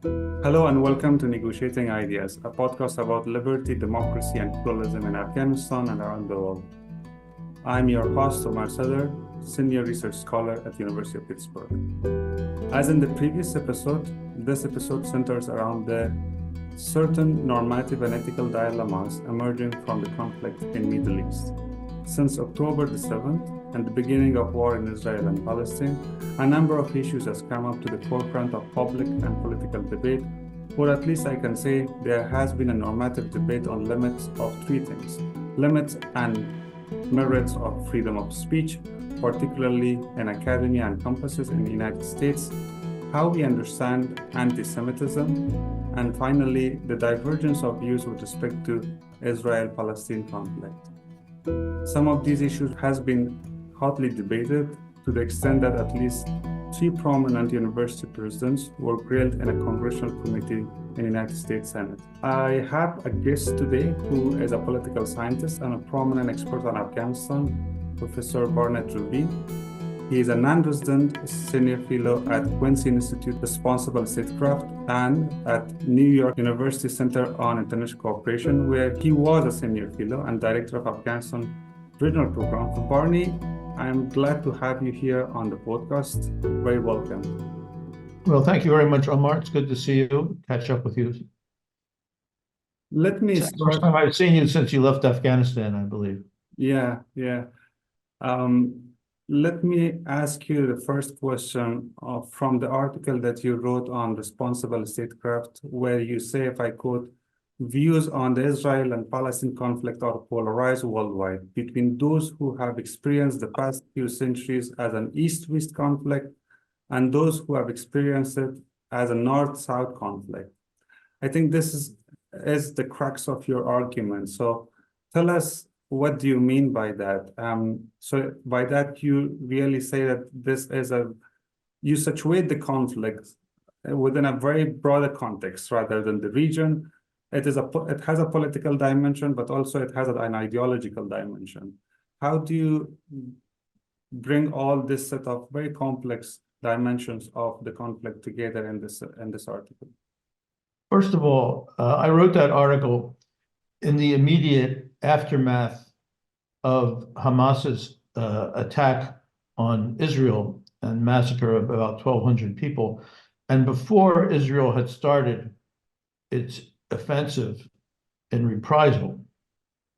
Hello and welcome to Negotiating Ideas, a podcast about liberty, democracy, and pluralism in Afghanistan and around the world. I'm your host, Omar Sadr, Senior Research Scholar at the University of Pittsburgh. As in the previous episode, this episode centers around the certain normative and ethical dilemmas emerging from the conflict in the Middle East. Since October the 7th and the beginning of war in Israel and Palestine, a number of issues has come up to the forefront of public and political debate, or at least I can say there has been a normative debate on limits of three things: limits and merits of freedom of speech, particularly in academia and campuses in the United States, how we understand anti-Semitism, and finally, the divergence of views with respect to Israel-Palestine conflict. Some of these issues has been hotly debated to the extent that at least three prominent university presidents were grilled in a congressional committee in the United States Senate. I have a guest today who is a political scientist and a prominent expert on Afghanistan, Professor Barnett Rubin. He is a non-resident senior fellow at Quincy Institute Responsible Statecraft and at New York University Center on International Cooperation, where he was a senior fellow and director of Afghanistan Regional Program. So Barney, I'm glad to have you here on the podcast. Very welcome. Well, thank you very much, Omar. It's good to see you, catch up with you. Let me It's the first time I've seen you since you left Afghanistan, I believe. Yeah. Let me ask you the first question from the article that you wrote on Responsible Statecraft, where you say, if I quote, "Views on the Israel and Palestine conflict are polarized worldwide between those who have experienced the past few centuries as an East-West conflict and those who have experienced it as a North-South conflict." I think this is the crux of your argument. So tell us, what do you mean by that? So by that, you really say that you situate the conflict within a very broader context rather than the region. It has a political dimension, but also it has an ideological dimension. How do you bring all this set of very complex dimensions of the conflict together in this article? First of all, I wrote that article in the immediate aftermath of Hamas's attack on Israel and massacre of about 1,200 people, and before Israel had started its offensive in reprisal.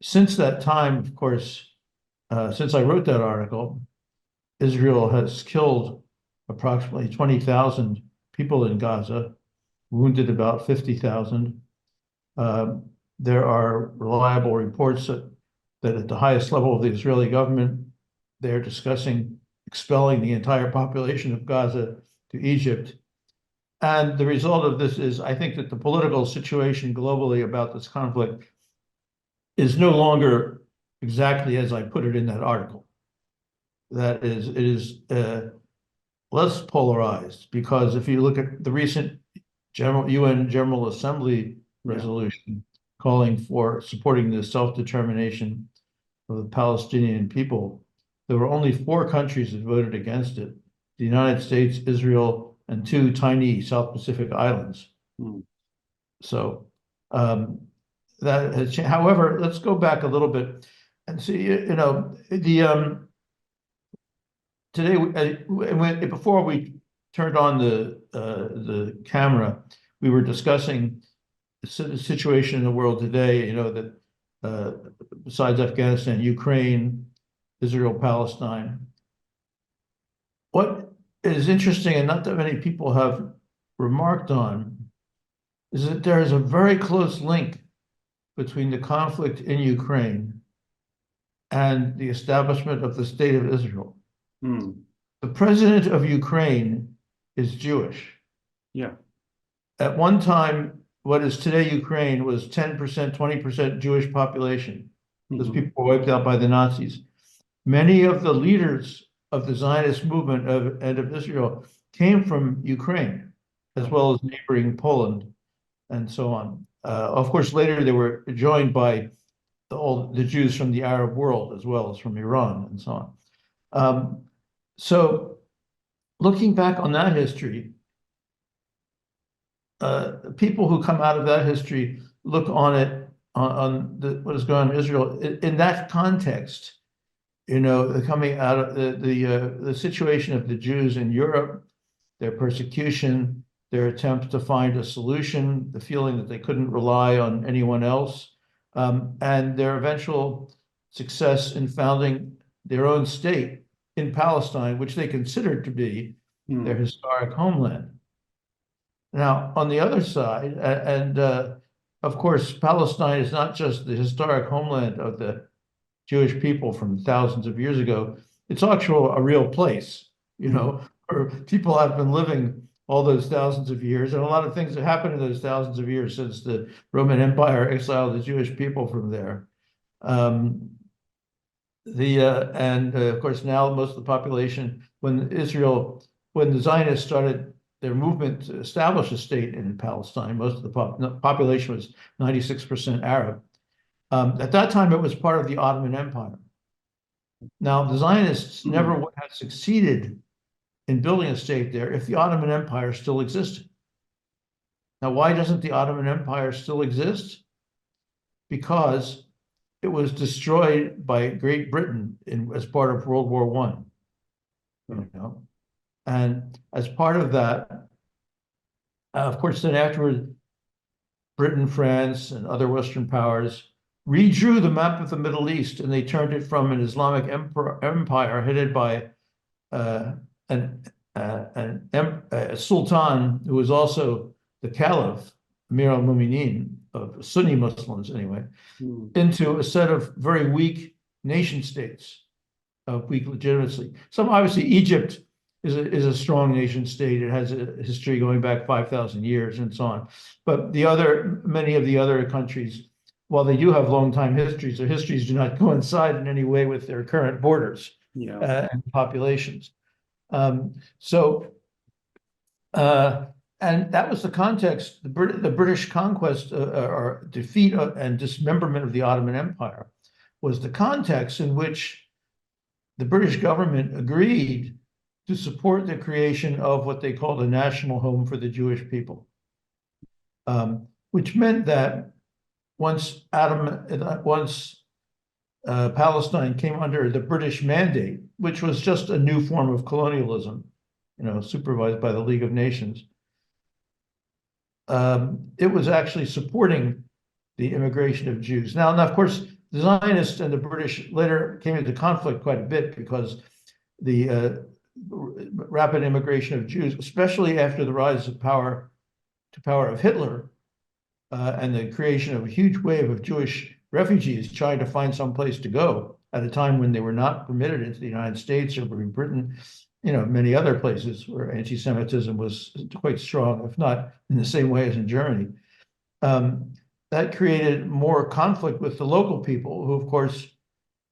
Since that time, of course, since I wrote that article, Israel has killed approximately 20,000 people in Gaza, wounded about 50,000. There are reliable reports that at the highest level of the Israeli government, they're discussing expelling the entire population of Gaza to Egypt. And the result of this is, I think that the political situation globally about this conflict is no longer exactly as I put it in that article. That is, it is less polarized, because if you look at the recent UN General Assembly resolution calling for supporting the self-determination of the Palestinian people, there were only 4 countries that voted against it: the United States, Israel, and 2 tiny South Pacific islands. So that has changed. However, let's go back a little bit and see, today, before we turned on the camera, we were discussing the situation in the world today, that besides Afghanistan, Ukraine, Israel, Palestine. What is interesting, and not that many people have remarked on, is that there is a very close link between the conflict in Ukraine and the establishment of the State of Israel. The president of Ukraine is Jewish. Yeah. At one time, what is today Ukraine was 10%, 20% Jewish population. Those people were wiped out by the Nazis. Many of the leaders of the Zionist movement and of Israel came from Ukraine, as well as neighboring Poland and so on. Of course, later they were joined by all the Jews from the Arab world, as well as from Iran and so on. So looking back on that history, people who come out of that history look on it, what is going on in Israel in that context. Coming out of the situation of the Jews in Europe, their persecution, their attempts to find a solution, the feeling that they couldn't rely on anyone else, and their eventual success in founding their own state in Palestine, which they considered to be their historic homeland. Now, on the other side, and of course, Palestine is not just the historic homeland of the Jewish people from thousands of years ago. It's actually a real place, where people have been living all those thousands of years, and a lot of things have happened in those thousands of years since the Roman Empire exiled the Jewish people from there. Of course, now most of the population, when the Zionists started their movement to establish a state in Palestine, most of the population was 96% Arab. At that time, it was part of the Ottoman Empire. Now, the Zionists never would have succeeded in building a state there if the Ottoman Empire still existed. Now, why doesn't the Ottoman Empire still exist? Because it was destroyed by Great Britain as part of World War I. And as part of that, of course, then afterward, Britain, France, and other Western powers redrew the map of the Middle East, and they turned it from an Islamic empire headed by a sultan who was also the caliph, Amir al-Mu'minin, of Sunni Muslims anyway, into a set of very weak nation states of weak legitimacy. Obviously, Egypt is a strong nation state. It has a history going back 5,000 years and so on. But many of the other countries, while they do have long-time histories, their histories do not coincide in any way with their current borders and populations. And that was the context. The British conquest or defeat and dismemberment of the Ottoman Empire was the context in which the British government agreed to support the creation of what they called a national home for the Jewish people, which meant that once Palestine came under the British mandate, which was just a new form of colonialism, supervised by the League of Nations, it was actually supporting the immigration of Jews. Now, of course, the Zionists and the British later came into conflict quite a bit because the rapid immigration of Jews, especially after the rise of power of Hitler, and the creation of a huge wave of Jewish refugees trying to find some place to go at a time when they were not permitted into the United States or in Britain, many other places where anti-Semitism was quite strong, if not in the same way as in Germany. That created more conflict with the local people who, of course,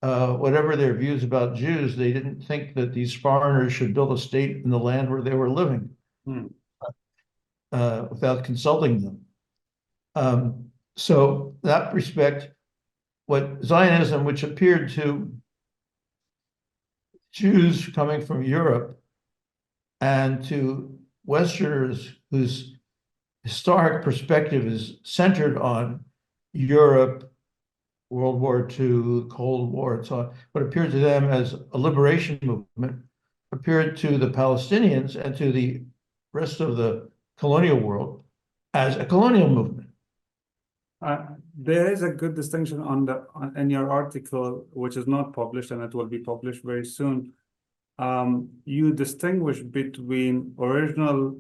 whatever their views about Jews, they didn't think that these foreigners should build a state in the land where they were living without consulting them. So in that respect, what Zionism, which appeared to Jews coming from Europe and to Westerners whose historic perspective is centered on Europe, World War II, Cold War, and so on, what appeared to them as a liberation movement appeared to the Palestinians and to the rest of the colonial world as a colonial movement. There is a good distinction in your article, which is not published, and it will be published very soon. You distinguish between original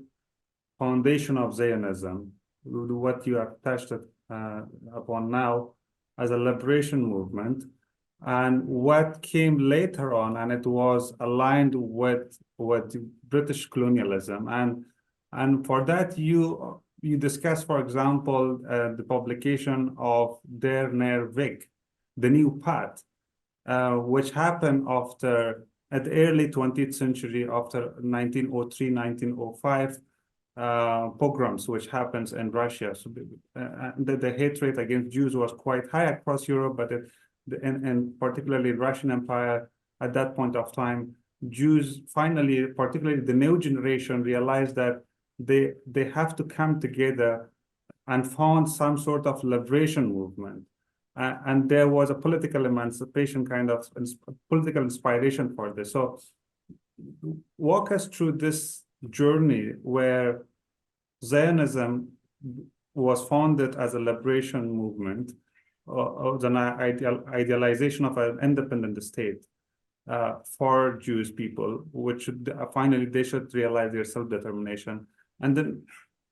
foundation of Zionism, what you have touched upon now as a liberation movement, and what came later on, and it was aligned with British colonialism. And for that, you discuss, for example, the publication of Der neue Weg, the new path, which happened at the early 20th century, after 1903, 1905 pogroms, which happens in Russia. So the hatred against Jews was quite high across Europe, but and particularly Russian Empire at that point of time, Jews finally, particularly the new generation, realized that they have to come together and found some sort of liberation movement. And there was a political emancipation, kind of political inspiration for this. So walk us through this journey where Zionism was founded as a liberation movement, or an idealization of an independent state for Jewish people, which finally they should realize their self-determination. And then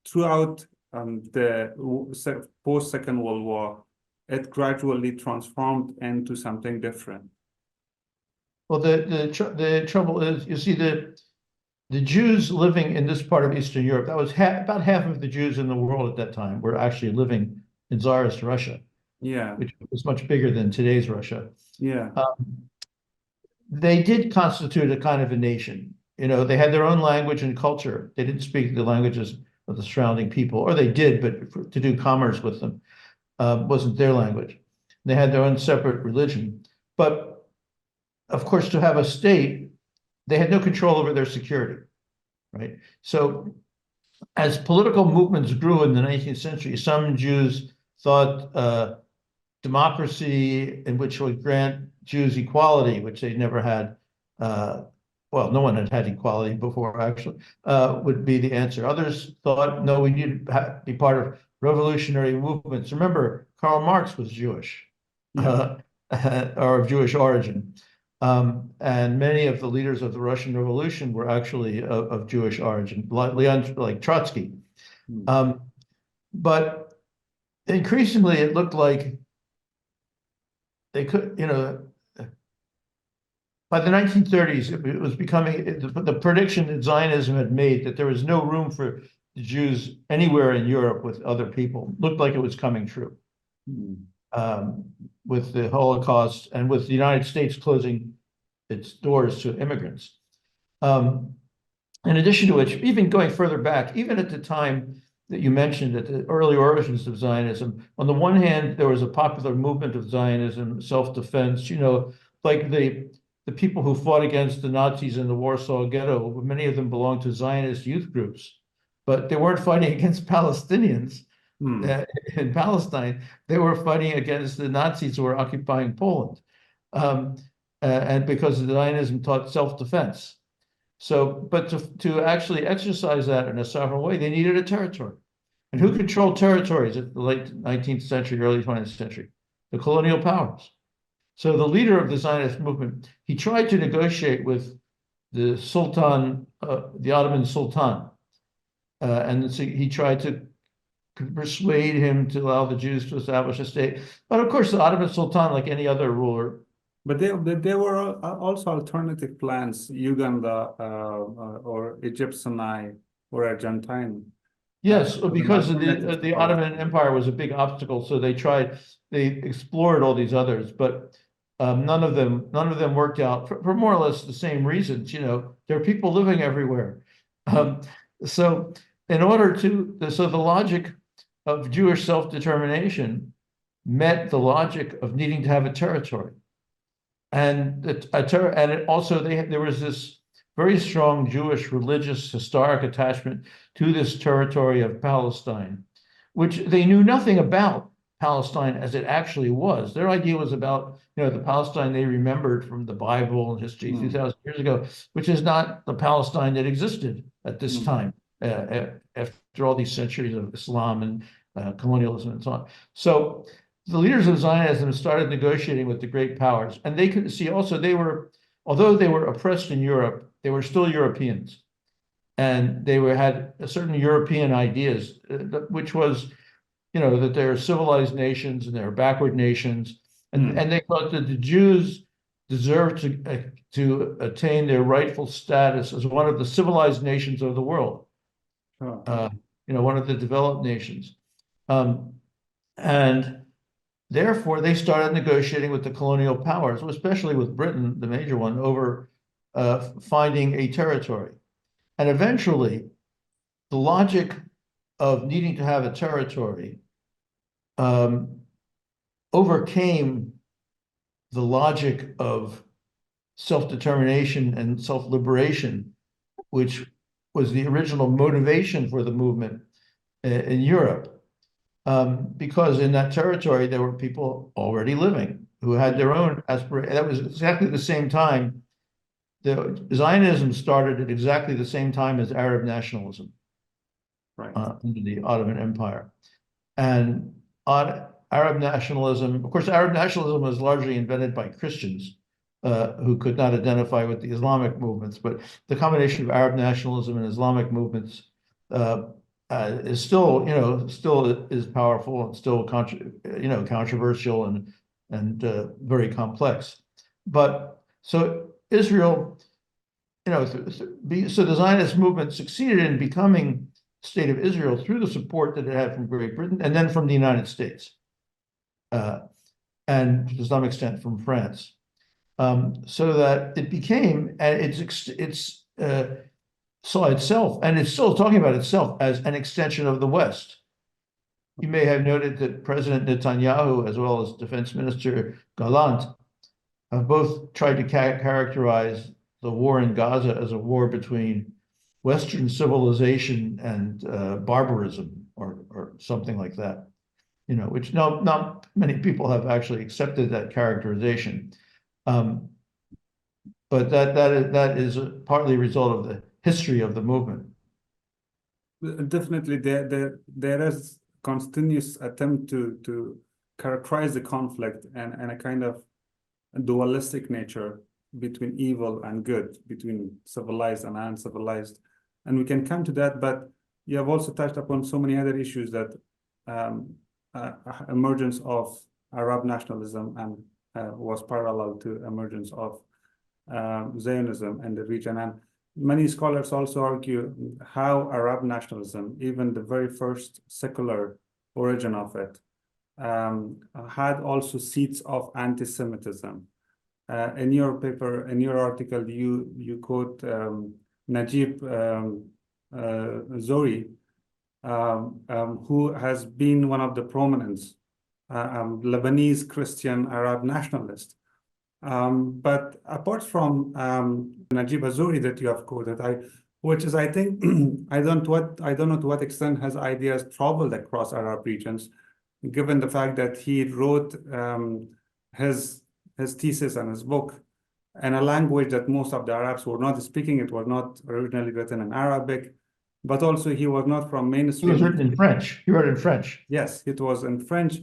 throughout the post-Second World War, it gradually transformed into something different. Well, the trouble is, you see, the Jews living in this part of Eastern Europe, that was about half of the Jews in the world at that time were actually living in Tsarist Russia. Yeah. Which was much bigger than today's Russia. Yeah. They did constitute a kind of a nation. You know, they had their own language and culture. They didn't speak the languages of the surrounding people, or they did, but to do commerce with them wasn't their language. They had their own separate religion. But of course, to have a state, they had no control over their security, right? So as political movements grew in the 19th century, some Jews thought democracy in which would grant Jews equality, which they never had, well, no one had had equality before, actually, would be the answer. Others thought, no, we need to be part of revolutionary movements. Remember, Karl Marx was Jewish, or of Jewish origin. And many of the leaders of the Russian Revolution were actually of Jewish origin, like Trotsky. But increasingly, it looked like they could, you know, by the 1930s, it was becoming the prediction that Zionism had made that there was no room for the Jews anywhere in Europe with other people. Looked like it was coming true. With the Holocaust and with the United States closing its doors to immigrants. In addition to which, even going further back, even at the time that you mentioned, at the early origins of Zionism, on the one hand, there was a popular movement of Zionism, self-defense, you know, like the people who fought against the Nazis in the Warsaw Ghetto, many of them belonged to Zionist youth groups, but they weren't fighting against Palestinians in Palestine. They were fighting against the Nazis who were occupying Poland. And because Zionism taught self-defense. So, but to actually exercise that in a sovereign way, they needed a territory. And who controlled territories at the late 19th century, early 20th century? The colonial powers. So the leader of the Zionist movement, he tried to negotiate with the Sultan, the Ottoman Sultan. And so he tried to persuade him to allow the Jews to establish a state. But of course, the Ottoman Sultan, like any other ruler. But there were also alternative plans, Uganda or Egypt Sinai or Argentine. Yes, because the Ottoman Empire was a big obstacle, so they explored all these others, but none of them worked out for more or less the same reasons. You know, there are people living everywhere. So the logic of Jewish self-determination met the logic of needing to have a territory. And there was this very strong Jewish religious historic attachment to this territory of Palestine, which they knew nothing about Palestine as it actually was. Their idea was about, you know, the Palestine they remembered from the Bible and history 2,000 years ago, which is not the Palestine that existed at this time, after all these centuries of Islam and colonialism and so on. So the leaders of Zionism started negotiating with the great powers, and they could see also although they were oppressed in Europe, they were still Europeans, and they had certain European ideas, which was, you know, that there are civilized nations and there are backward nations, and they thought that the Jews deserved to attain their rightful status as one of the civilized nations of the world, you know, one of the developed nations, and therefore, they started negotiating with the colonial powers, especially with Britain, the major one, over finding a territory. And eventually, the logic of needing to have a territory overcame the logic of self-determination and self-liberation, which was the original motivation for the movement in Europe, because in that territory there were people already living who had their own aspirations. That was exactly the same time. The Zionism started at exactly the same time as Arab nationalism, Right. Under the Ottoman Empire. And on Arab nationalism, of course, Arab nationalism was largely invented by Christians who could not identify with the Islamic movements, but the combination of Arab nationalism and Islamic movements is still, still is powerful and still controversial and very complex. But so Israel, so the Zionist movement succeeded in becoming State of Israel through the support that it had from Great Britain and then from the United States, and to some extent from France, so that it became, and it's saw itself, and it's still talking about itself as an extension of the West. You may have noted that President Netanyahu, as well as Defense Minister Gallant, have both tried to characterize the war in Gaza as a war between Western civilization and barbarism, or something like that, which not many people have actually accepted that characterization. But that is partly a result of the history of the movement. Definitely, there is continuous attempt to characterize the conflict and a kind of dualistic nature between evil and good, between civilized and uncivilized. And we can come to that, but you have also touched upon so many other issues that emergence of Arab nationalism and was parallel to emergence of Zionism in the region. And many scholars also argue how Arab nationalism, even the very first secular origin of it, had also seeds of anti-Semitism. In your paper, in your article, you quote Najib Zohri, who has been one of the prominent Lebanese Christian Arab nationalists. But apart from Najib Zohri that you have quoted, which is, I think, I don't know to what extent his ideas traveled across Arab regions, given the fact that he wrote his thesis and his book in a language that most of the Arabs were not speaking. It was not originally written in Arabic, but also he was not from mainstream. It was written in French. He wrote in French. Yes, it was in French.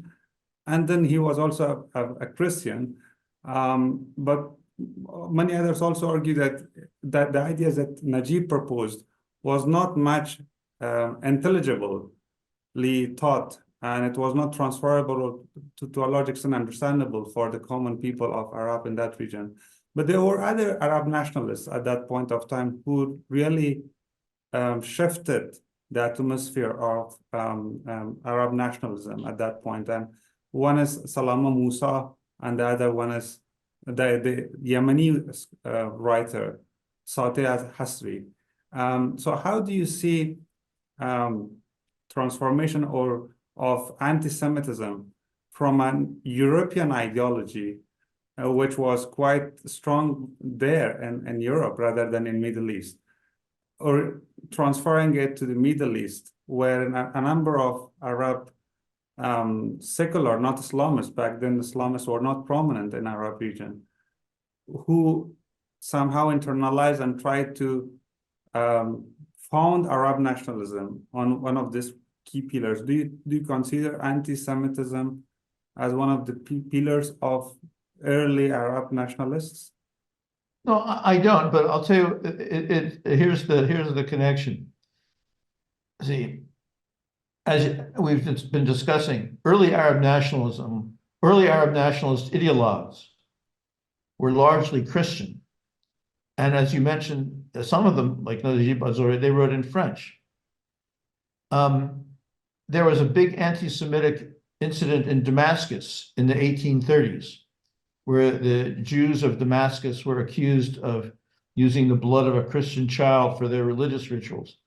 And then he was also a Christian. But many others also argue that the ideas that Najib proposed was not much intelligibly taught, and it was not transferable to a large extent understandable for the common people of Arab in that region. But there were other Arab nationalists at that point of time who really shifted the atmosphere of Arab nationalism at that point. And one is Salama Musa, and the other one is the Yemeni writer, Sateh Hasri. So how do you see transformation of anti-Semitism from an European ideology, which was quite strong there in Europe rather than in Middle East, or transferring it to the Middle East, where a number of Arab secular, not Islamists, back then Islamists were not prominent in Arab region, who somehow internalized and tried to found Arab nationalism on one of these key pillars. Do you consider anti-Semitism as one of the pillars of early Arab nationalists? No, I don't, but I'll tell you, here's the connection. See, as we've been discussing, early Arab nationalist ideologues were largely Christian. And as you mentioned, some of them, like Najib Zohri, they wrote in French. There was a big anti-Semitic incident in Damascus in the 1830s, where the Jews of Damascus were accused of using the blood of a Christian child for their religious rituals.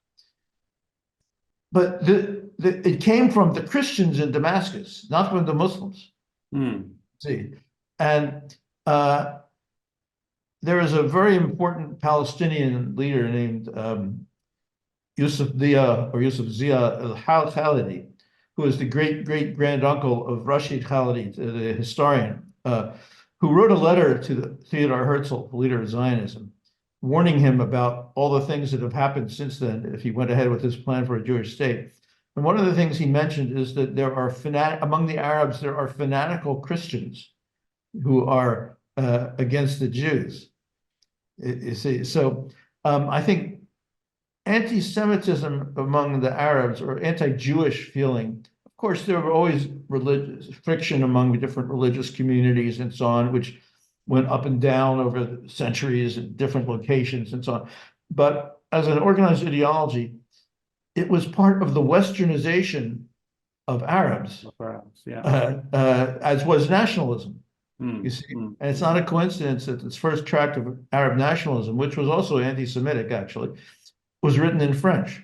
But it came from the Christians in Damascus, not from the Muslims. See, and there is a very important Palestinian leader named Yusuf Dia or Yusuf Zia al-Khalidi, who is the great granduncle of Rashid Khalidi, the historian, who wrote a letter to Theodor Herzl, the leader of Zionism, warning him about all the things that have happened since then if he went ahead with his plan for a Jewish state. And one of the things he mentioned is that there are among the Arabs, there are fanatical Christians who are against the Jews. You see, so I think anti-Semitism among the Arabs, or anti-Jewish feeling, of course, there were always religious friction among different religious communities and so on, which went up and down over the centuries in different locations and so on. But as an organized ideology, it was part of the Westernization of Arabs, yeah. As was nationalism. You see, and it's not a coincidence that this first tract of Arab nationalism, which was also anti-Semitic actually, was written in French.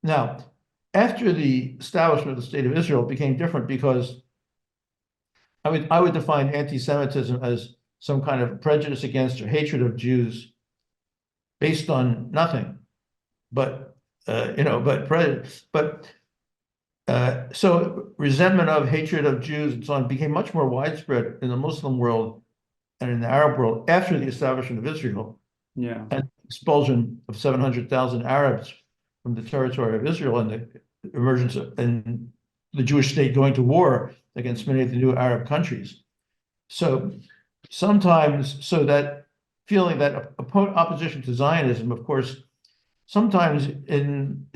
Now, after the establishment of the State of Israel, it became different because I would define anti-Semitism as some kind of prejudice against or hatred of Jews based on nothing, but so resentment of, hatred of Jews and so on became much more widespread in the Muslim world and in the Arab world after the establishment of Israel. Yeah. And expulsion of 700,000 Arabs from the territory of Israel and the emergence of and the Jewish state going to war against many of the new Arab countries. So sometimes, so that feeling that opposition to Zionism, of course, sometimes in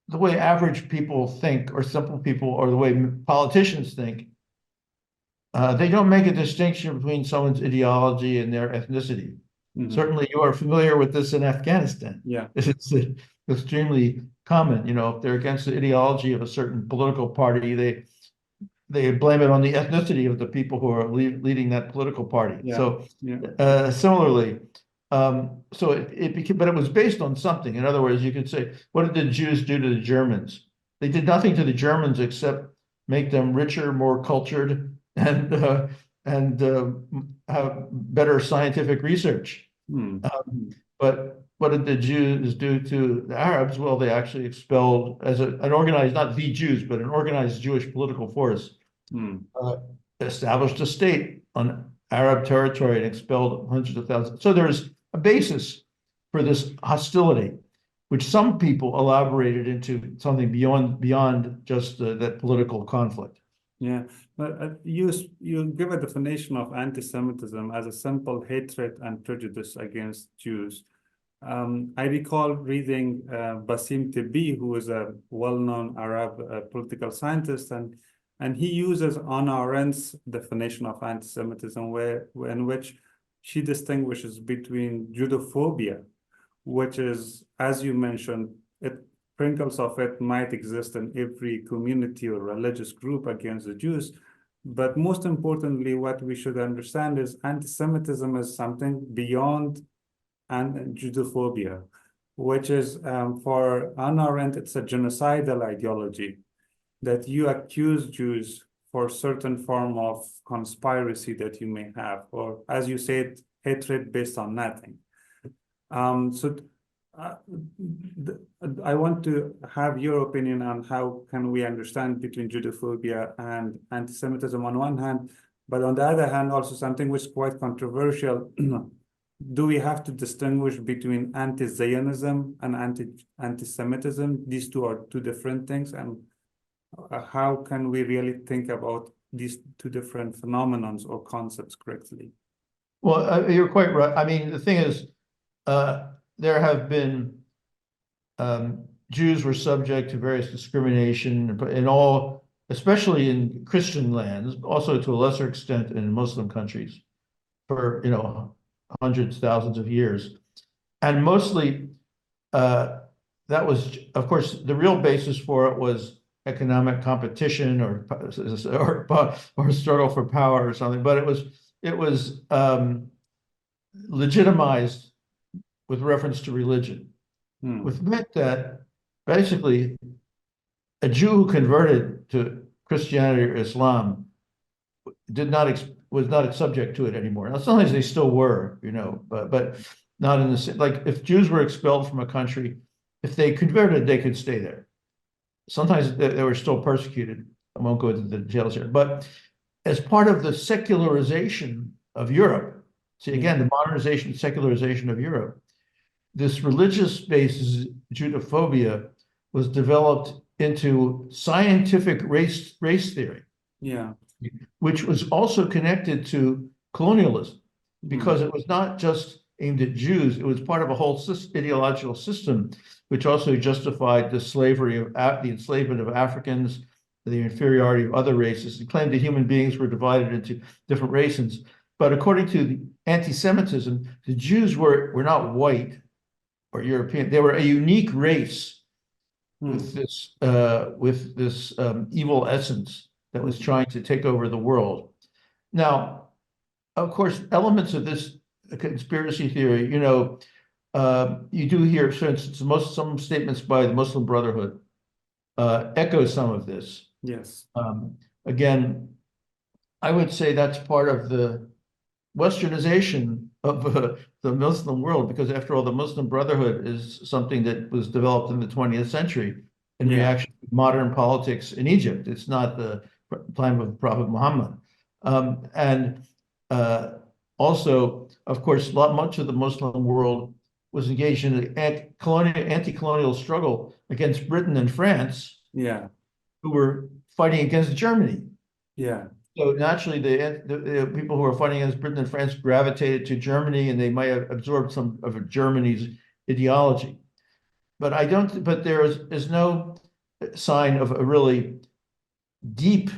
the way average people think, or simple people, or the way politicians think, they don't make a distinction between someone's ideology and their ethnicity. Mm-hmm. Certainly, you are familiar with this in Afghanistan. Yeah, it's extremely common. If they're against the ideology of a certain political party, they blame it on the ethnicity of the people who are leading that political party. Yeah. So, similarly, so it became, but it was based on something. In other words, you could say, what did the Jews do to the Germans? They did nothing to the Germans except make them richer, more cultured, and have better scientific research. But what did the Jews do to the Arabs? Well, they actually expelled, as an organized, not the Jews, but an organized Jewish political force, established a state on Arab territory and expelled hundreds of thousands. So there's a basis for this hostility, which some people elaborated into something beyond just that political conflict. Yeah, but you give a definition of anti-Semitism as a simple hatred and prejudice against Jews. I recall reading Basim Tibi, who is a well-known Arab political scientist, and he uses Anna Arendt's definition of anti-Semitism, in which she distinguishes between Judophobia, which is, as you mentioned, sprinkles of it might exist in every community or religious group against the Jews. But most importantly, what we should understand is anti-Semitism is something beyond Judophobia, which is, for Hannah Arendt, it's a genocidal ideology that you accuse Jews for certain form of conspiracy that you may have, or as you said, hatred based on nothing. I want to have your opinion on how can we understand between Judophobia and anti-Semitism on one hand, but on the other hand, also something which is quite controversial. Do we have to distinguish between anti-Zionism and anti-Semitism? These two are two different things, and how can we really think about these two different phenomenons or concepts correctly? Well, you're quite right. I mean, the thing is, there have been Jews were subject to various discrimination in all, especially in Christian lands, also to a lesser extent in Muslim countries, for hundreds, thousands of years, and mostly that was, of course, the real basis for it was economic competition or struggle for power or something, but it was legitimized with reference to religion, which meant that basically a Jew who converted to Christianity or Islam was not subject to it anymore. Now, sometimes they still were, but not in the, like if Jews were expelled from a country, if they converted, they could stay there. Sometimes they were still persecuted. I won't go into the details here, but as part of the secularization of Europe, see again, the modernization, secularization of Europe, this religious basis, Judophobia, was developed into scientific race theory, Yeah. which was also connected to colonialism, because it was not just aimed at Jews, it was part of a whole ideological system, which also justified the slavery of the enslavement of Africans, the inferiority of other races. It claimed that human beings were divided into different races. But according to the anti-Semitism, the Jews were not white or European. They were a unique race with this evil essence that was trying to take over the world. Now, of course, elements of this conspiracy theory, you do hear, for instance, some statements by the Muslim Brotherhood echo some of this. Yes. Again, I would say that's part of the Westernization of the Muslim world, because after all, the Muslim Brotherhood is something that was developed in the 20th century in reaction to modern politics in Egypt. It's not the time of Prophet Muhammad. Also, of course, much of the Muslim world was engaged in an anti-colonial struggle against Britain and France, who were fighting against Germany. So naturally, the people who were fighting against Britain and France gravitated to Germany, and they might have absorbed some of Germany's ideology. But there is no sign of a really deep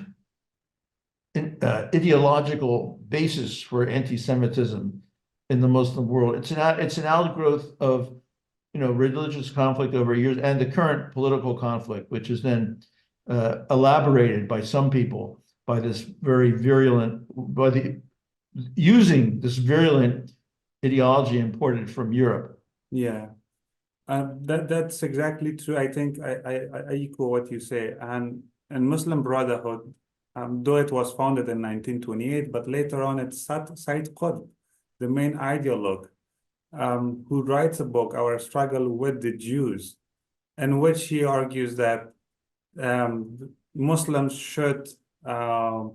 ideological basis for anti-Semitism in the Muslim world. It's an outgrowth of religious conflict over years and the current political conflict, which is then elaborated by some people by this very virulent, using this virulent ideology imported from Europe. That's exactly true. I think I echo what you say. And Muslim Brotherhood, though it was founded in 1928, but later on it's Said Qutb, the main ideologue, who writes a book, Our Struggle with the Jews, in which he argues that Muslims should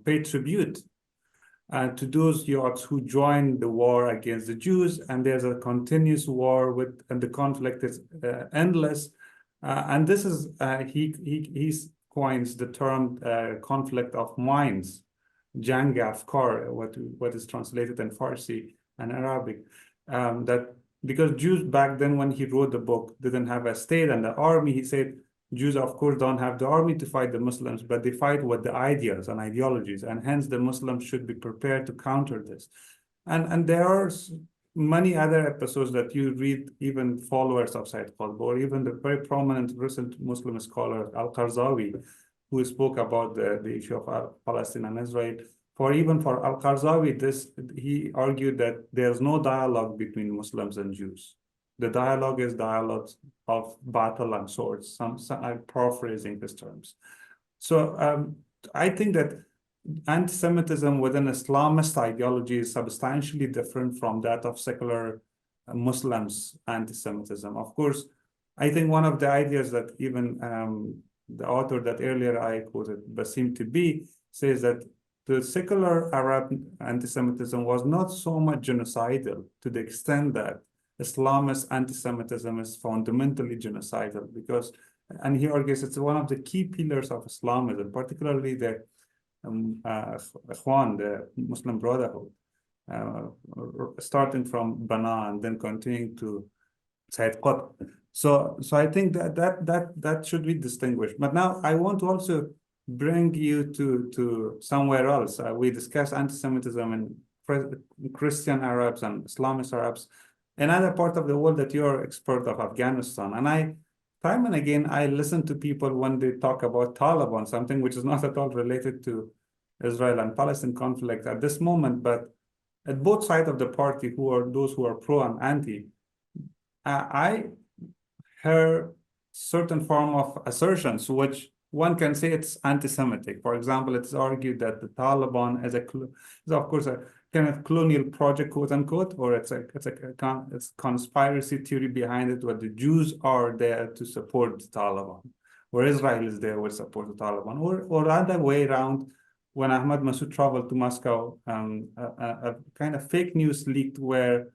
pay tribute to those youths who joined the war against the Jews, and there's a continuous war and the conflict is endless. And this is he coins the term conflict of minds, Jang Afkar, what is translated in Farsi and Arabic, that because Jews back then, when he wrote the book, didn't have a state and the army, he said Jews, of course, don't have the army to fight the Muslims, but they fight with the ideas and ideologies, and hence the Muslims should be prepared to counter this. And there are many other episodes that you read, even followers of Said Qutb, or even the very prominent recent Muslim scholar Al-Qarzawi, who spoke about the issue of Palestine and Israel. For Al-Qarzawi, he argued that there's no dialogue between Muslims and Jews. The dialogue is dialogues of battle and swords. I'm paraphrasing his terms. So I think that anti-Semitism within Islamist ideology is substantially different from that of secular Muslims' anti-Semitism. Of course, I think one of the ideas that even the author that earlier I quoted, Basim Tibi, says that the secular Arab anti-Semitism was not so much genocidal to the extent that Islamist anti-Semitism is fundamentally genocidal, and he argues it's one of the key pillars of Islamism, particularly the Ikhwan, the Muslim Brotherhood, starting from Bana and then continuing to Said Qutb. So I think that should be distinguished. But now I want to also bring you to somewhere else. We discussed anti-Semitism in Christian Arabs and Islamist Arabs. Another part of the world that you're expert of, Afghanistan. And time and again, I listen to people when they talk about Taliban, something which is not at all related to Israel and Palestine conflict at this moment, but at both sides of the party, those who are pro and anti, I hear certain form of assertions, which one can say it's anti-Semitic. For example, it's argued that the Taliban is of course a kind of colonial project, quote unquote, or it's conspiracy theory behind it, where the Jews are there to support the Taliban, or Israel is there with support the Taliban, or other way around. When Ahmad Massoud traveled to Moscow, a kind of fake news leaked where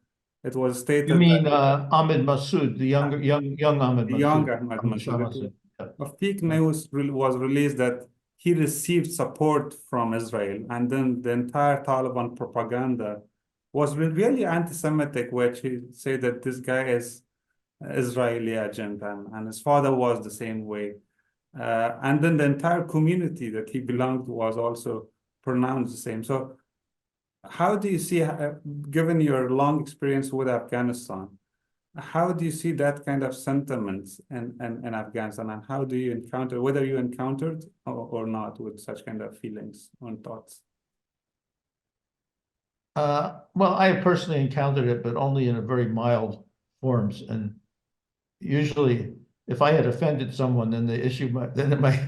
it was stated You mean that Ahmed Massoud, the young Ahmed the young Massoud, Ahmad Shah Massoud, Massoud. Yeah. a fake news was released that he received support from Israel, and then the entire Taliban propaganda was really anti-Semitic, which he said that this guy is an Israeli agent, and his father was the same way. And then the entire community that he belonged to was also pronounced the same. So how do you see, given your long experience with Afghanistan, how do you see that kind of sentiments in Afghanistan, and how do you encounter, whether you encountered or not, with such kind of feelings and thoughts? Well, I personally encountered it, but only in a very mild forms. And usually, if I had offended someone, then it might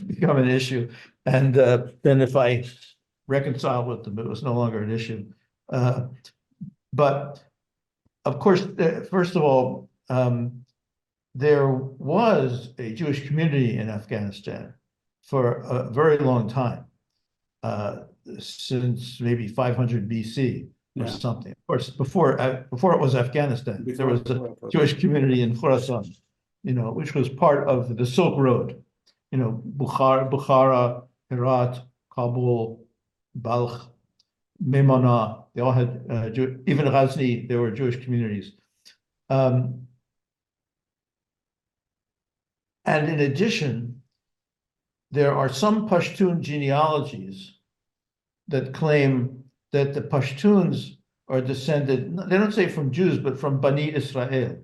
become an issue. And then if I reconciled with them, it was no longer an issue. But of course, first of all, there was a Jewish community in Afghanistan for a very long time, since maybe 500 BC or something. Of course, before it was Afghanistan, there was a Jewish community in Khorasan, which was part of the Silk Road. Bukhara, Herat, Kabul, Balkh, Memona, they all had, even Ghazni, there were Jewish communities. And in addition, there are some Pashtun genealogies that claim that the Pashtuns are descended, they don't say from Jews, but from Bani Israel,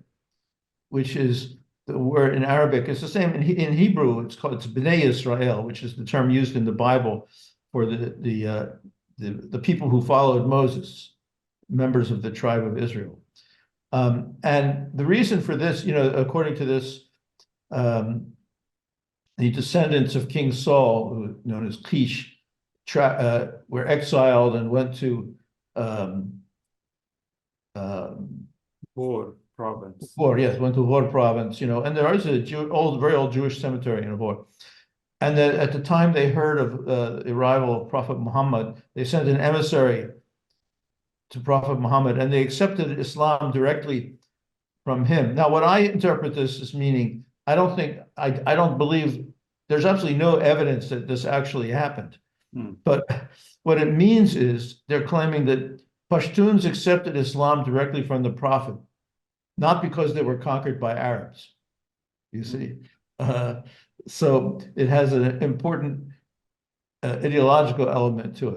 which is the word in Arabic. It's the same in Hebrew. It's Bnei Israel, which is the term used in the Bible for the people who followed Moses, members of the tribe of Israel. And the reason for this, according to this, the descendants of King Saul, who known as Kish, were exiled and went to Hor province. Went to Hor province, and there is a very old Jewish cemetery in Hor. And that at the time they heard of the arrival of Prophet Muhammad, they sent an emissary to Prophet Muhammad, and they accepted Islam directly from him. Now, what I interpret this as meaning, I don't believe, there's absolutely no evidence that this actually happened. But what it means is they're claiming that Pashtuns accepted Islam directly from the Prophet, not because they were conquered by Arabs, you see. So it has an important ideological element to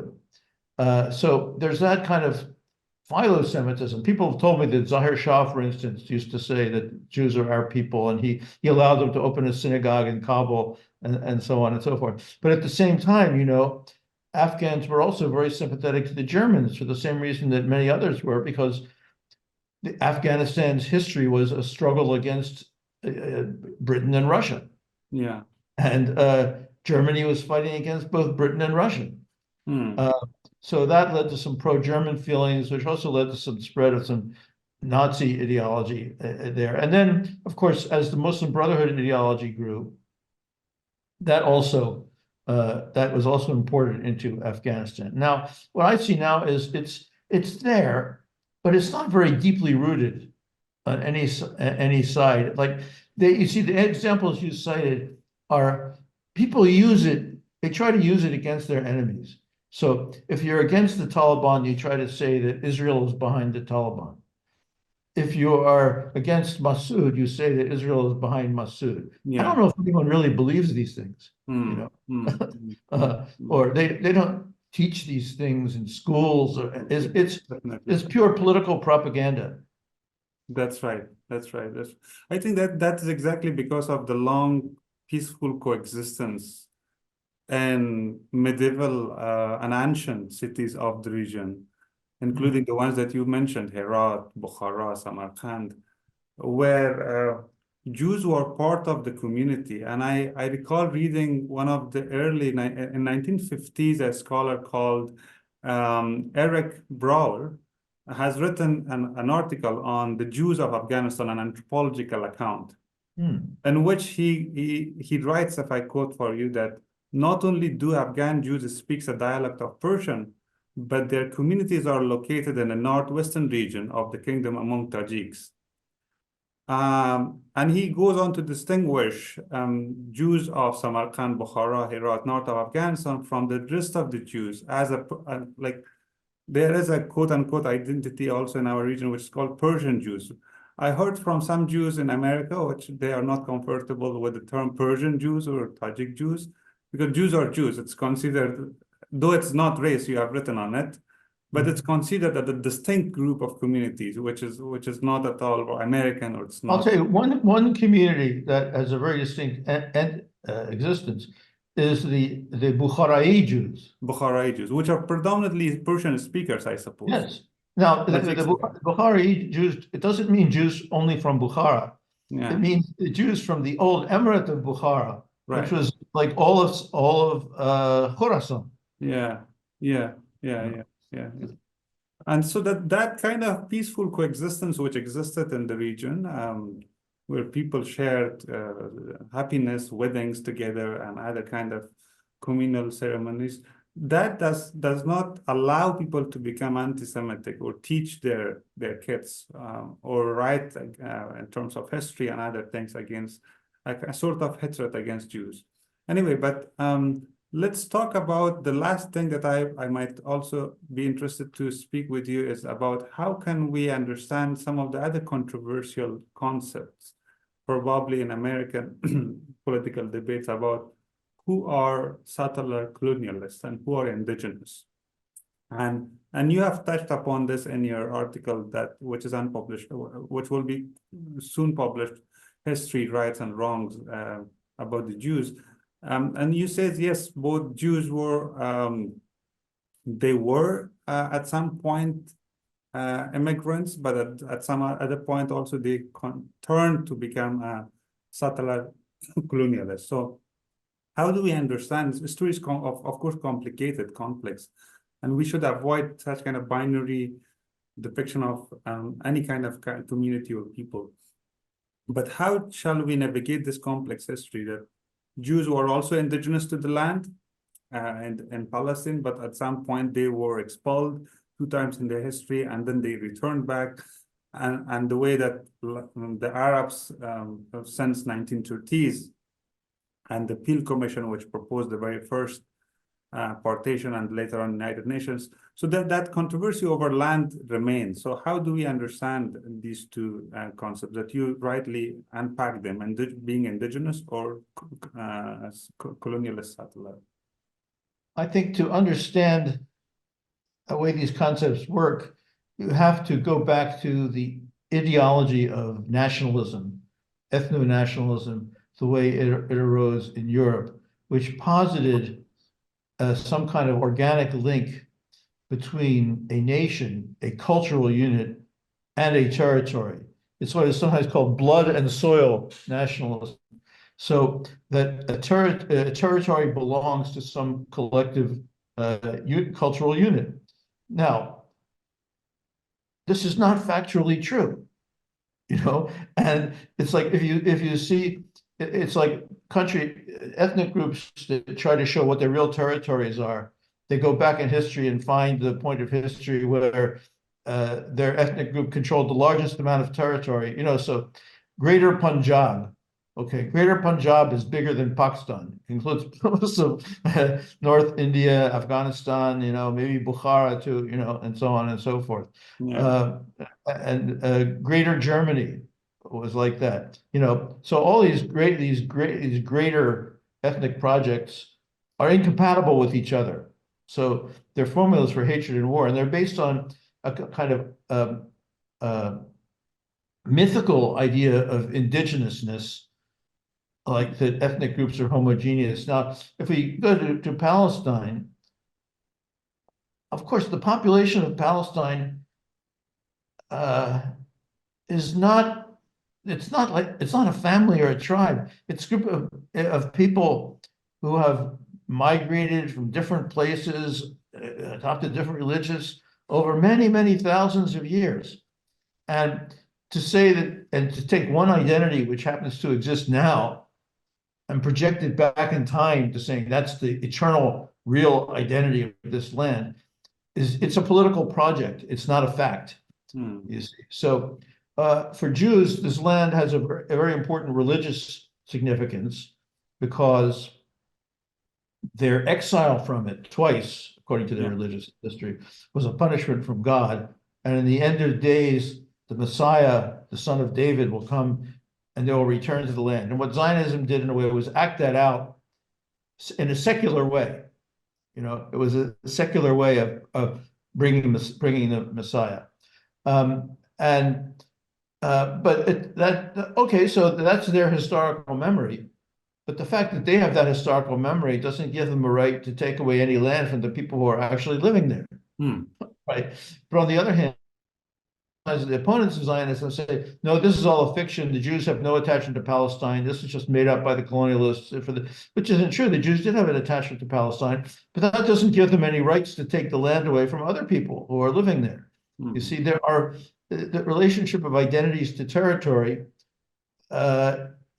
it. So there's that kind of philo-Semitism. People have told me that Zahir Shah, for instance, used to say that Jews are our people, and he allowed them to open a synagogue in Kabul and so on and so forth. But at the same time, Afghans were also very sympathetic to the Germans for the same reason that many others were, because Afghanistan's history was a struggle against Britain and Russia. Yeah. And Germany was fighting against both Britain and Russia. So that led to some pro-German feelings, which also led to some spread of some Nazi ideology there. And then, of course, as the Muslim Brotherhood ideology grew, that was also imported into Afghanistan. Now, what I see now is it's there, but it's not very deeply rooted on any side. Like you see, the examples you cited are people use it. They try to use it against their enemies. So if you're against the Taliban, you try to say that Israel is behind the Taliban. If you are against Massoud, you say that Israel is behind Massoud. I don't know if anyone really believes these things, or they don't teach these things in schools. It's pure political propaganda. That's right. I think that is exactly because of the long peaceful coexistence and medieval and ancient cities of the region, including the ones that you mentioned, Herat, Bukhara, Samarkand, where Jews were part of the community. And I recall reading one of the in 1950s, a scholar called Eric Brower, has written an article on the Jews of Afghanistan, an anthropological account, in which he writes, if I quote for you, that not only do Afghan Jews speak a dialect of Persian, but their communities are located in the northwestern region of the kingdom among Tajiks. And he goes on to distinguish Jews of Samarkand, Bukhara, Herat, north of Afghanistan from the rest of the Jews as like there is a quote unquote identity also in our region, which is called Persian Jews. I heard from some Jews in America, which they are not comfortable with the term Persian Jews or Tajik Jews, because Jews are Jews. It's considered, though it's not race, you have written on it, but it's considered a distinct group of communities, which is not at all American, or it's not. I'll tell you one community that has a very distinct existence is the Bukharai Jews. Bukharai Jews, which are predominantly Persian speakers, I suppose. Yes. Now, the Bukharai Jews, it doesn't mean Jews only from Bukhara. Yeah. It means the Jews from the old emirate of Bukhara, Right. which was like all of Khorasan. Yeah. And so that kind of peaceful coexistence which existed in the region, where people shared happiness, weddings together, and other kind of communal ceremonies, that does not allow people to become anti-Semitic or teach their kids or write in terms of history and other things against a sort of hatred against Jews. Anyway, but let's talk about the last thing that I might also be interested to speak with you is about how can we understand some of the other controversial concepts, probably in American political debates about who are settler colonialists and who are indigenous. And you have touched upon this in your article which is unpublished, which will be soon published, History, Rights and Wrongs about the Jews. And you said, yes, both Jews were, they were at some point immigrants, but at some other point also they turned to become settler colonialists. So how do we understand? History is, of course, complicated, complex, and we should avoid such kind of binary depiction of any kind of community or people. But how shall we navigate this complex history that Jews were also indigenous to the land and in Palestine, but at some point they were expelled 2 times in their history, and then they returned back. And the way that the Arabs since 1930s and the Peel Commission, which proposed the very first partition and later on United Nations, so that controversy over land remains. So how do we understand these two concepts that you rightly unpack them, and being indigenous or colonialist settler? I think to understand the way these concepts work, you have to go back to the ideology of nationalism, ethno-nationalism, the way it arose in Europe, which posited some kind of organic link between a nation, a cultural unit, and a territory. It's what is sometimes called blood and soil nationalism. So that a territory belongs to some collective cultural unit. Now, this is not factually true, and it's like if you see, it's like ethnic groups that try to show what their real territories are. They go back in history and find the point of history where their ethnic group controlled the largest amount of territory. So Greater Punjab. Okay, Greater Punjab is bigger than Pakistan. It includes most of North India, Afghanistan, maybe Bukhara too, and so on and so forth. Yeah. And Greater Germany was like that. So all these greater ethnic projects are incompatible with each other. So they're formulas for hatred and war, and they're based on a kind of mythical idea of indigenousness, like that ethnic groups are homogeneous. Now, if we go to Palestine, of course, the population of Palestine is not. It's not a family or a tribe. It's a group of people who have migrated from different places adopted different religions over many, many thousands of years. And to say that, and to take one identity which happens to exist now and project it back in time to saying that's the eternal real identity of this land, it's a political project. It's not a fact. You see. So for Jews, this land has a very important religious significance because their exile from it twice, according to their religious history, was a punishment from God. And in the end of days, the Messiah, the son of David, will come and they will return to the land. And what Zionism did in a way was act that out in a secular way. You know, it was a secular way of bringing the Messiah. So that's their historical memory. But the fact that they have that historical memory doesn't give them a right to take away any land from the people who are actually living there. Right. But on the other hand, as the opponents of Zionism say, no, this is all a fiction. The Jews have no attachment to Palestine. This is just made up by the colonialists, which isn't true. The Jews did have an attachment to Palestine, but that doesn't give them any rights to take the land away from other people who are living there. You see, there are the relationship of identities to territory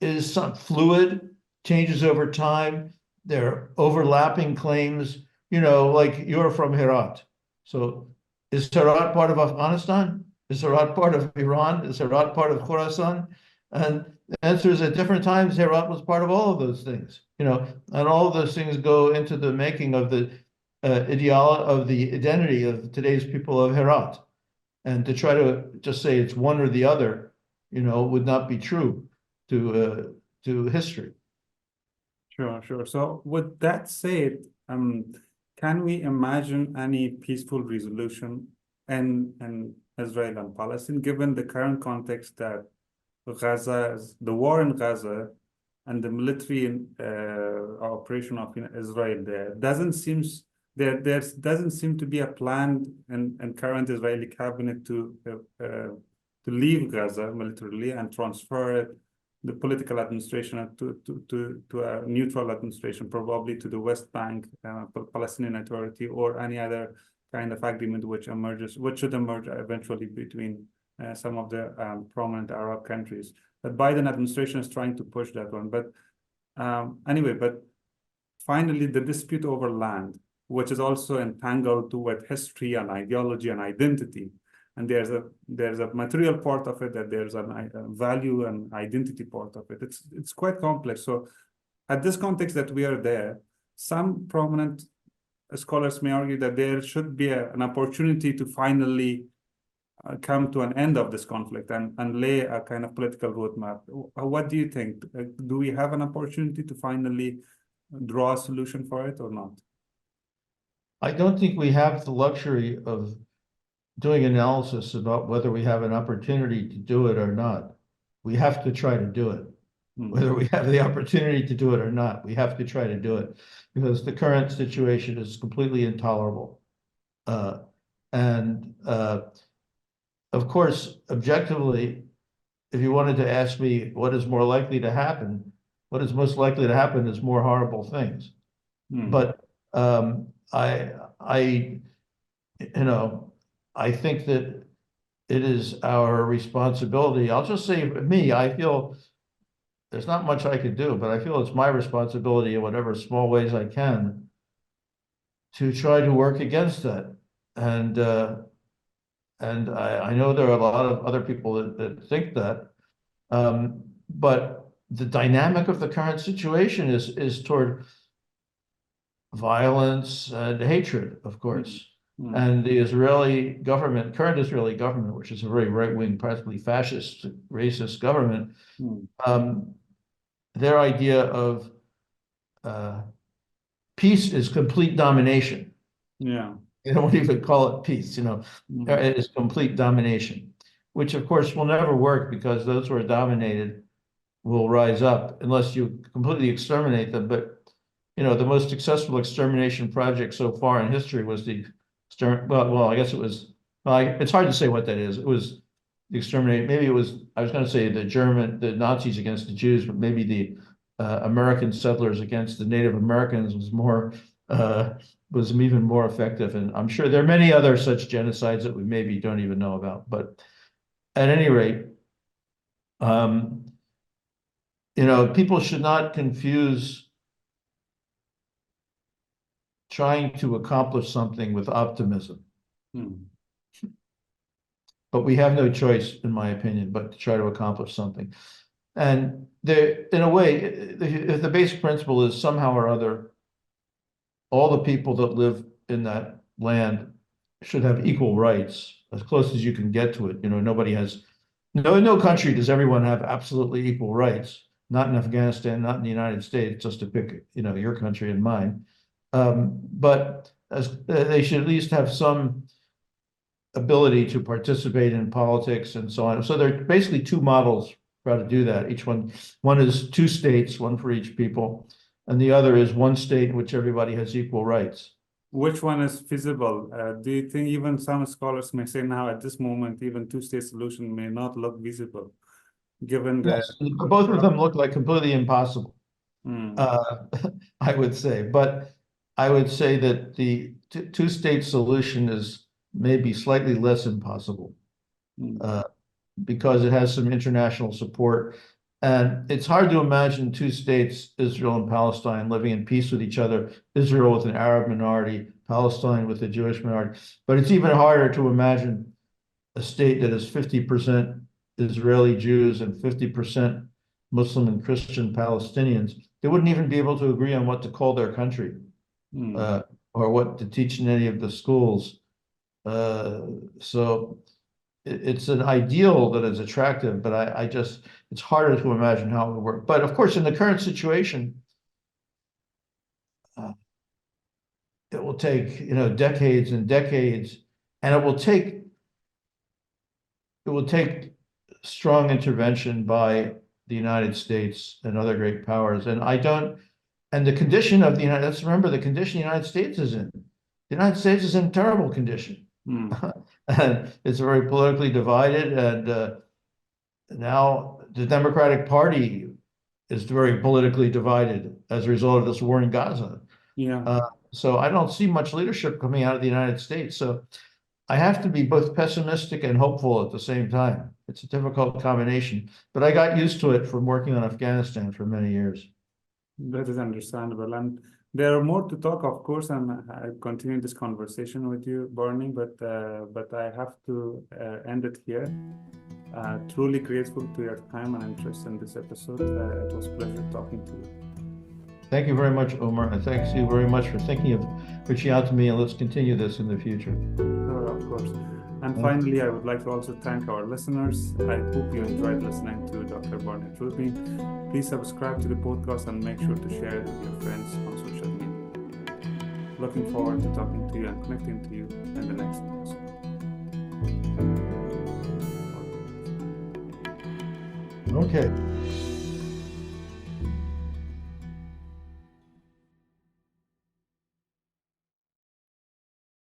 is fluid, changes over time. There are overlapping claims, you know, like you're from Herat. So is Herat part of Afghanistan? Is Herat part of Iran? Is Herat part of Khorasan? And the answer is at different times, Herat was part of all of those things, you know, and all of those things go into the making of the identity of today's people of Herat. And to try to just say it's one or the other, you know, would not be true to history. Sure. So with that said, can we imagine any peaceful resolution in Israel and Palestine, given the current context that the war in Gaza and the military operation of Israel there doesn't seem to be a plan in current Israeli cabinet to leave Gaza militarily and transfer the political administration to a neutral administration, probably to the West Bank Palestinian Authority or any other kind of agreement which should emerge eventually between some of the prominent Arab countries. But Biden administration is trying to push that one. But but finally, the dispute over land, which is also entangled with history and ideology and identity. And there's a material part of it, that there's a value and identity part of it. It's quite complex. So at this context that we are there, some prominent scholars may argue that there should be an opportunity to finally come to an end of this conflict and lay a kind of political roadmap. What do you think? Do we have an opportunity to finally draw a solution for it or not? I don't think we have the luxury of doing analysis about whether we have an opportunity to do it or not. We have to try to do it. Whether we have the opportunity to do it or not, we have to try to do it because the current situation is completely intolerable. Of course, objectively, if you wanted to ask me what is more likely to happen, what is most likely to happen is more horrible things. But I think that it is our responsibility. I'll just say me, I feel there's not much I could do, but I feel it's my responsibility in whatever small ways I can to try to work against that. And I know there are a lot of other people that think that, but the dynamic of the current situation is toward violence and hatred, of course. And the current Israeli government, which is a very right-wing, practically fascist, racist government, their idea of peace is complete domination. Yeah. They don't even call it peace, it is complete domination, which of course will never work because those who are dominated will rise up unless you completely exterminate them. But, the most successful extermination project so far in history was I guess it was, it's hard to say what that is. It was the exterminate, maybe it was, I was going to say the Nazis against the Jews, but maybe the American settlers against the Native Americans was more was even more effective. And I'm sure there are many other such genocides that we maybe don't even know about. But at any rate, people should not confuse trying to accomplish something with optimism. But we have no choice, in my opinion, but to try to accomplish something. And there, in a way, if the basic principle is somehow or other, all the people that live in that land should have equal rights, as close as you can get to it. Nobody has, no country does everyone have absolutely equal rights. Not in Afghanistan, not in the United States, just to pick, your country and mine. But they should at least have some ability to participate in politics and so on. So there are basically two models for how to do that. One is two states, one for each people, and the other is one state in which everybody has equal rights. Which one is feasible? Do you think even some scholars may say now at this moment, even two-state solution may not look feasible, given that both of them look like completely impossible, I would say. But I would say that the two-state solution is maybe slightly less impossible because it has some international support. And it's hard to imagine two states, Israel and Palestine, living in peace with each other, Israel with an Arab minority, Palestine with a Jewish minority. But it's even harder to imagine a state that is 50% Israeli Jews and 50% Muslim and Christian Palestinians. They wouldn't even be able to agree on what to call their country or what to teach in any of the schools. So it's an ideal that is attractive, but it's harder to imagine how it would work. But of course, in the current situation, it will take, decades and decades, and it will take strong intervention by the United States and other great powers. And the condition of let's remember the condition the United States is in. The United States is in terrible condition. And it's very politically divided, and now the Democratic Party is very politically divided as a result of this war in Gaza. So I don't see much leadership coming out of the United States. So I have to be both pessimistic and hopeful at the same time. It's a difficult combination, but I got used to it from working on Afghanistan for many years. That is understandable. And there are more to talk, of course, and I continue this conversation with you, Barney, but I have to end it here. Truly grateful to your time and interest in this episode. It was a pleasure talking to you. Thank you very much, Omar, and thanks you very much for thinking of reaching out to me, and let's continue this in the future. Sure, of course. And finally, I would like to also thank our listeners. I hope you enjoyed listening to Dr. Barnett Rubin. Please subscribe to the podcast and make sure to share it with your friends on social media. Looking forward to talking to you and connecting to you in the next episode. Okay.